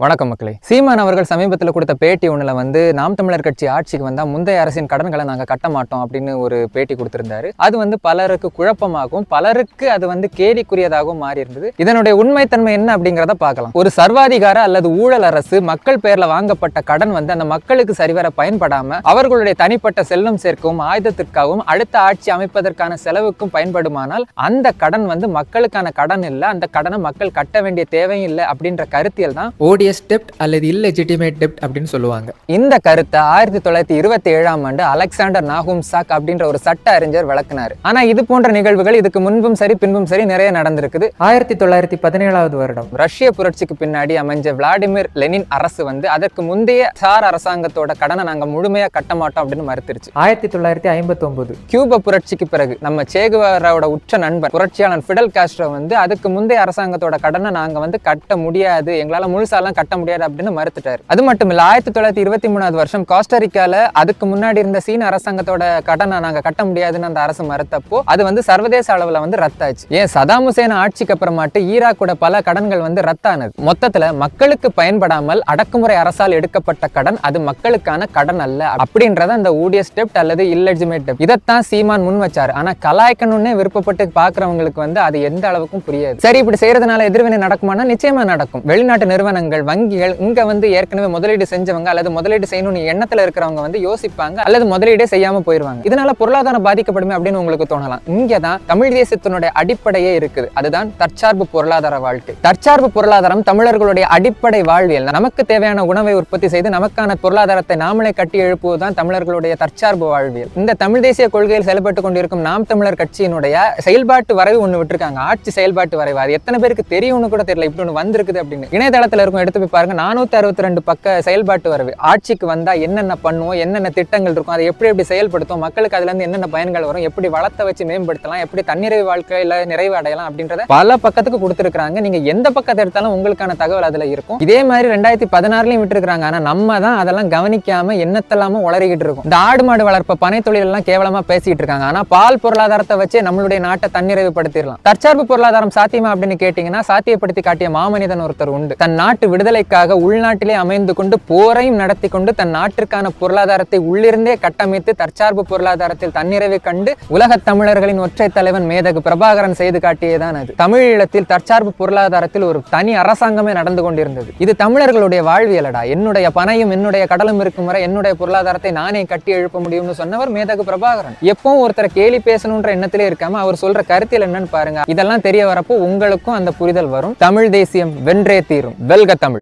வணக்கம் மக்களே. சீமான் அவர்கள் சமீபத்தில் கொடுத்த பேட்டி ஒன்றில் வந்து நாம் தமிழர் கட்சி ஆட்சிக்கு வந்தால் முந்தைய அரசின் கடன்களை நாங்கள் கட்ட மாட்டோம் அப்படின்னு ஒரு பேட்டி கொடுத்திருந்தாரு. அது வந்து பலருக்கு குழப்பமாகவும் பலருக்கு அது வந்து கேலிக்குரியதாகவும் மாறி இருந்தது. இதனுடைய உண்மைத்தன்மை என்ன அப்படிங்கிறத பார்க்கலாம். ஒரு சர்வாதிகார அல்லது ஊழல் அரசு மக்கள் பேர்ல வாங்கப்பட்ட கடன் வந்து அந்த மக்களுக்கு சரிவர பயன்படாம அவர்களுடைய தனிப்பட்ட செல்வம் சேர்க்கவும் ஆயுதத்திற்காகவும் அடுத்த ஆட்சி அமைப்பதற்கான செலவுக்கும் பயன்படுமானால் அந்த கடன் வந்து மக்களுக்கான கடன் இல்லை, அந்த கடனை மக்கள் கட்ட வேண்டிய தேவையும் இல்லை அப்படின்ற கருத்தியல் தான் டெப்ட் அல்லது இல்லெஜிட்டிமேட் டெப்ட் அப்படின்னு சொல்லுவாங்க. இந்த கருத்தை 1927ஆம் ஆண்டு அலெக்சாண்டர் நாகும்சாக் அப்படின்ற ஒரு சட்ட அறிஞர் விளக்குனாரு. ஆனா இது போன்ற நிகழ்வுகள் இதுக்கு முன்பும் சரி பின்பும் சரி நிறைய நடந்திருக்குது. 1917ஆவது வருடம் ரஷ்ய புரட்சிக்கு பின்னாடி அமைஞ்ச விளாடிமிர் லெனின் அரசு வந்து அதற்கு முந்தைய சார் அரசாங்கத்தோட கடனை நாங்க முழுமையா கட்ட மாட்டோம் அப்படின்னு மறுத்துருச்சு. 1959 கியூபா புரட்சிக்கு பிறகு நம்ம சேகுவேராவோட உச்ச நண்பர் புரட்சியாளர் ஃபிடல் காஸ்ட்ரோ வந்து அதுக்கு முந்தைய அரசாங்கத்தோட கடனை நாங்க வந்து கட்ட முடியாது, எங்களால முழுசாலாம் கட்ட முடியாது அப்படின்னு மறுத்துட்டாரு. அது மட்டும் இல்ல 1923ஆவது வருஷம் கோஸ்டாரிக்கால அதுக்கு முன்னாடி இருந்த சீன அரசாங்கத்தோட கடனை நாங்க கட்ட முடியாதுன்னு அந்த அரசு மறுத்தப்போ அது வந்து சர்வதேச அளவுல வந்து ரத்தாச்சு. ஏன் சதாம் ஹுசேன் ஆட்சிக்கு அப்புறமாட்டு ஈராக்கோட பல கடன்கள் வந்து ரத்தானது. மொத்தத்துல மக்களுக்கு பயன்படாமல் அடக்குமுறை அரசால் எடுக்கப்பட்ட கடன் அது மக்களுக்கான கடன் அல்ல அப்படின்றத அந்த ஊடியஸ் டெப்ட் அல்லது இல்லெஜிட்டிமேட் டெப்ட் இதைத்தான் சீமான் முன் வச்சாரு. ஆனா கலாய்க்கணும்னே விருப்பப்பட்டு பாக்குறவங்களுக்கு வந்து அது எந்த அளவுக்கும் புரியாது. சரி, இப்படி செய்யறதுனால எதிர்வினை நடக்குமானா நிச்சயமா நடக்கும். வெளிநாட்டு நிறுவனங்கள் வங்கிகள் இங்க வந்து ஏற்கனவே முதலீடு செஞ்சவங்க அல்லது முதலீடு செய்யணும்னு எண்ணத்துல இருக்கிறவங்க வந்து யோசிப்பாங்க அல்லது முதலீடே செய்யாம போயிருவாங்க. இதனால பொருளாதாரம் பாதிக்கப்படுமே அப்படின்னு உங்களுக்கு தோணலாம். இங்கதான் தமிழ் தேசத்தினுடைய அடிப்படையே இருக்குது. அதுதான் தற்சார்பு பொருளாதார வாழ்க்கை. தற்சார்பு பொருளாதாரம் தமிழர்களுடைய அடிப்படை வாழ்வியல். நமக்கு தேவையான உணவை உற்பத்தி செய்து நமக்கான பொருளாதாரத்தை நாமளே கட்டி எழுப்புவதுதான் தமிழர்களுடைய தற்சார்பு வாழ்வியல். இந்த தமிழ் தேசிய கொள்கையில் செயல்பட்டு கொண்டிருக்கும் நாம் தமிழர் கட்சியினுடைய செயல்பாட்டு வரைவு ஒண்ணு விட்டுருக்காங்க. ஆட்சி செயல்பாட்டு வரைவு. அது எத்தனை பேருக்கு தெரியும்னு கூட தெரியல. இப்படி ஒண்ணு வந்திருக்குது அப்படின்னு இணையதளத்துல இருக்கும். எடுத்து போய் பாருங்க. 462 பக்க செயல்பாட்டு வரவு. ஆட்சிக்கு வந்தா என்னென்ன பண்ணுவோம், என்னென்ன திட்டங்கள் இருக்கும், அதை எப்படி எப்படி செயல்படுத்தும், மக்களுக்கு அதுல இருந்து என்னென்ன பயன்கள் வரும், எப்படி வளத்தை வச்சு மேம்படுத்தலாம், எப்படி தன்னிறைவு வாழ்க்கையில நிறைவு அடையலாம் அப்படின்றத பல பக்கத்துக்கு கொடுத்துருக்காங்க. நீங்க எந்த பக்கத்தை எடுத்தாலும் உங்களுக்கான தகவல் அதுல இருக்கும். இதே மாதிரி 2016லயும் விட்டுருக்காங்க. ஆனா நம்ம தான் அதெல்லாம் கவனிக்காம என்னத்தெல்லாம உளறிக்கிட்டு இருக்கும். இந்த ஆடு மாடு வளர்ப்ப பனை தொழில் எல்லாம் கேவலமா பேசிட்டு இருக்காங்க. ஆனா பால் பொருளாதாரத்தை வச்சு நம்மளுடைய நாட்டை தன்னிறைவுபடுத்திடலாம். தற்சார்பு பொருளாதாரம் சாத்தியமா அப்படின்னு கேட்டீங்கன்னா சாத்தியப்படுத்தி காட்டிய மாமனிதன் ஒருத்தர் உண்டு. தன் நாட்டு விடுதலைக்காக உள்நாட்டிலே அமைந்து கொண்டு போரையும் நடத்தி கொண்டு தன் நாட்டிற்கான பொருளாதாரத்தை உள்ளிருந்தே கட்டமைத்து தற்சார்பு பொருளாதாரத்தில் தன்னிறைவை கண்டு உலக தமிழர்களின் ஒற்றை தலைவன் மேதகு பிரபாகரன் செய்து காட்டியதான் அது. தமிழீழத்தில் தற்சார்பு பொருளாதாரத்தில் ஒரு தனி அரசாங்கமே நடந்து கொண்டிருந்தது. இது தமிழர்களுடைய வாழ்வியலடா. என்னுடைய பனையும் என்னுடைய கடலும் இருக்கும் வரை என்னுடைய பொருளாதாரத்தை நானே கட்டி எழுப்ப முடியும்னு சொன்னவர் மேதகு பிரபாகரன். எப்பவும் ஒருத்தரை கேலி பேசணுன்ற எண்ணத்திலே இருக்காம அவர் சொல்ற கருத்தில் என்னன்னு பாருங்க. இதெல்லாம் தெரிய வரப்போ உங்களுக்கும் அந்த புரிதல் வரும். தமிழ் தேசியம் வென்றே தீரும். வெல்க தமிழ்.